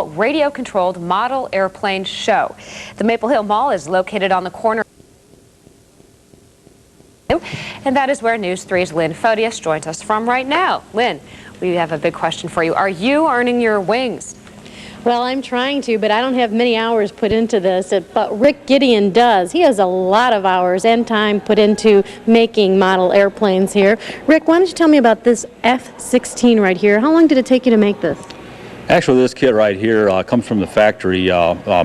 radio-controlled model airplane show. The Maple Hill Mall is located on the corner, and that is where News 3's Lynn Photius joins us from right now. Lynn, we have a big question for you. Are you earning your wings? Well, I'm trying to, but I don't have many hours put into this, but Rick Gideon does. He has a lot of hours and time put into making model airplanes here. Rick, why don't you tell me about this F-16 right here? How long did it take you to make this? Actually, this kit right here comes from the factory,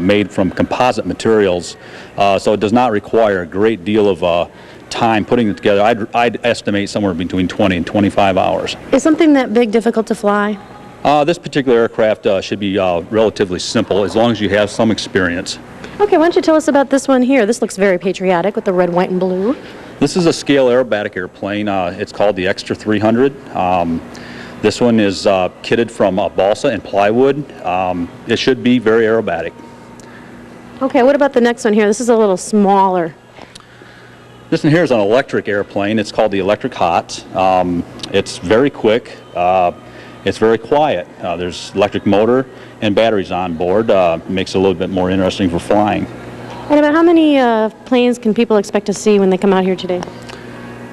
made from composite materials, so it does not require a great deal of time putting it together. I'd estimate somewhere between 20 and 25 hours. Is something that big difficult to fly? This particular aircraft should be relatively simple as long as you have some experience. Okay, why don't you tell us about this one here? This looks very patriotic with the red, white, and blue. This is a scale aerobatic airplane. It's called the Extra 300. This one is kitted from balsa and plywood. It should be very aerobatic. Okay, what about the next one here? This is a little smaller. This one here is an electric airplane. It's called the Electric Hot. It's very quick. It's very quiet. There's electric motor and batteries on board. Makes it a little bit more interesting for flying. And about how many planes can people expect to see when they come out here today?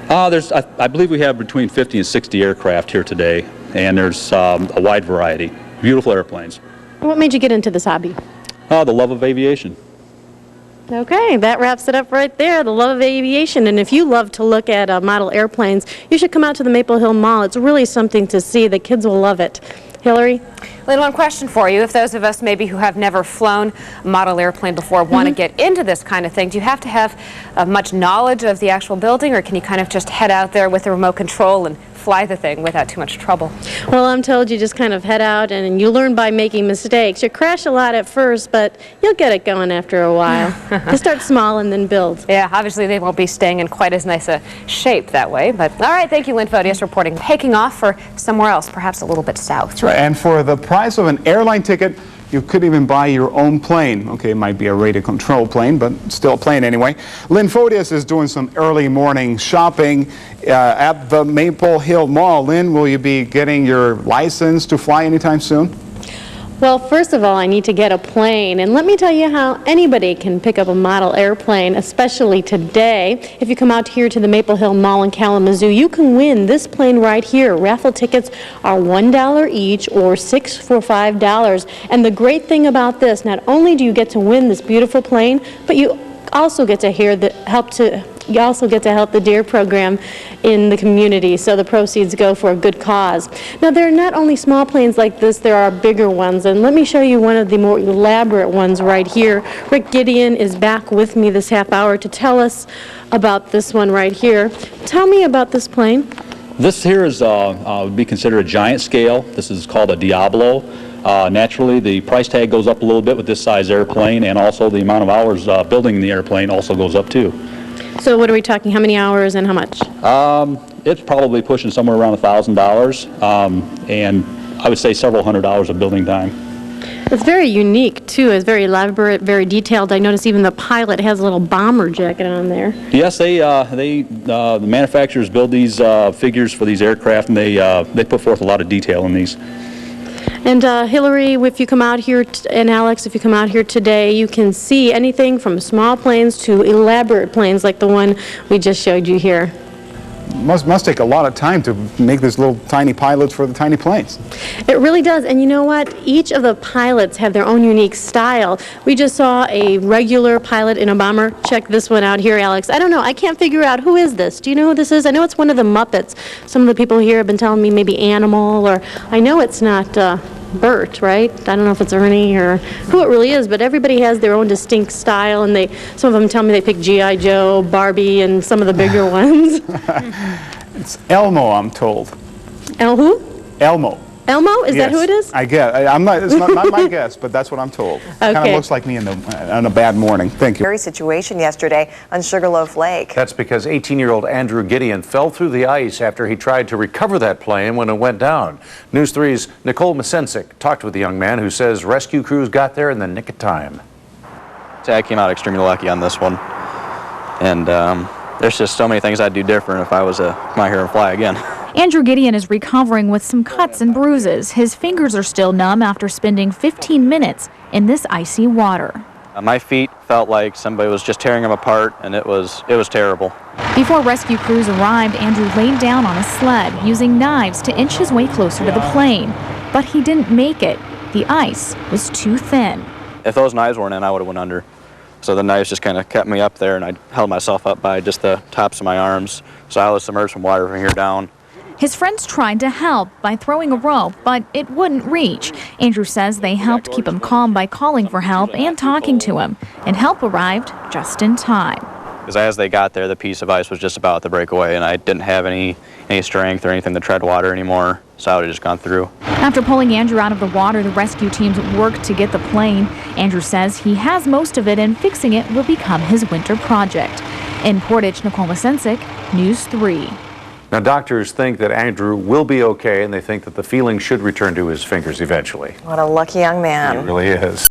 I believe we have between 50 and 60 aircraft here today, and there's a wide variety. Beautiful airplanes. What made you get into this hobby? The love of aviation. Okay, that wraps it up right there, the love of aviation. And if you love to look at model airplanes, you should come out to the Maple Hill Mall. It's really something to see. The kids will love it. Hillary? Lynn, one question for you. If those of us maybe who have never flown a model airplane before want to get into this kind of thing, do you have to have much knowledge of the actual building, or can you kind of just head out there with a remote control and fly the thing without too much trouble? Well, I'm told you just kind of head out and you learn by making mistakes. You crash a lot at first, but you'll get it going after a while. You start small and then build. Yeah, obviously they won't be staying in quite as nice a shape that way. But all right, thank you, Lynn Photius, reporting. Taking off for somewhere else, perhaps a little bit south. That's right. And for the price of an airline ticket, you could even buy your own plane. Okay, it might be a radio control plane, but still a plane anyway. Lynn Photius is doing some early morning shopping at the Maple Hill Mall. Lynn, will you be getting your license to fly anytime soon? Well, first of all, I need to get a plane, and let me tell you how anybody can pick up a model airplane, especially today. If you come out here to the Maple Hill Mall in Kalamazoo, you can win this plane right here. Raffle tickets are $1 each, or 6 for $5. And the great thing about this, not only do you get to win this beautiful plane, but you also get to help the DARE program in the community, so the proceeds go for a good cause. Now, there are not only small planes like this, there are bigger ones, and let me show you one of the more elaborate ones right here. Rick Gideon is back with me this half hour to tell us about this one right here. Tell me about this plane. This here is would be considered a giant scale. This is called a Diablo. Naturally, the price tag goes up a little bit with this size airplane, and also the amount of hours building the airplane also goes up too. So what are we talking, how many hours and how much? It's probably pushing somewhere around $1,000, and I would say several $100s of building time. It's very unique too. It's very elaborate, very detailed. I notice even the pilot has a little bomber jacket on there. Yes, the manufacturers build these figures for these aircraft, and they put forth a lot of detail in these. And Hillary, if you come out here, and Alex, if you come out here today, you can see anything from small planes to elaborate planes like the one we just showed you here. Must take a lot of time to make these little tiny pilots for the tiny planes. It really does. And you know what? Each of the pilots have their own unique style. We just saw a regular pilot in a bomber. Check this one out here, Alex. I don't know. I can't figure out who is this. Do you know who this is? I know it's one of the Muppets. Some of the people here have been telling me maybe Animal, or I know it's not Bert, right? I don't know if it's Ernie or who it really is, but everybody has their own distinct style, and some of them tell me they pick G.I. Joe, Barbie, and some of the bigger ones. It's Elmo, I'm told. Who? Elmo. Elmo? Is Yes, that who it is? I guess. It's not my guess, but that's what I'm told. Okay. Kind of looks like me on a bad morning. Thank you. Very situation yesterday on Sugarloaf Lake. That's because 18-year-old Andrew Gideon fell through the ice after he tried to recover that plane when it went down. News 3's Nicole Masensik talked with the young man who says rescue crews got there in the nick of time. I came out extremely lucky on this one, and there's just so many things I'd do different if I was to come out here and fly again. Andrew Gideon is recovering with some cuts and bruises. His fingers are still numb after spending 15 minutes in this icy water. My feet felt like somebody was just tearing them apart, and it was terrible. Before rescue crews arrived, Andrew laid down on a sled using knives to inch his way closer to the plane. But he didn't make it. The ice was too thin. If those knives weren't in, I would have went under. So the knives just kind of kept me up there, and I held myself up by just the tops of my arms. So I was submerged from water from here down. His friends tried to help by throwing a rope, but it wouldn't reach. Andrew says they helped keep him calm by calling for help and talking to him, and help arrived just in time. Because as they got there, the piece of ice was just about to break away, and I didn't have any strength or anything to tread water anymore, so I would have just gone through. After pulling Andrew out of the water, the rescue teams worked to get the plane. Andrew says he has most of it, and fixing it will become his winter project. In Portage, Nicole Masensic, News 3. Now, doctors think that Andrew will be okay, and they think that the feeling should return to his fingers eventually. What a lucky young man. He really is.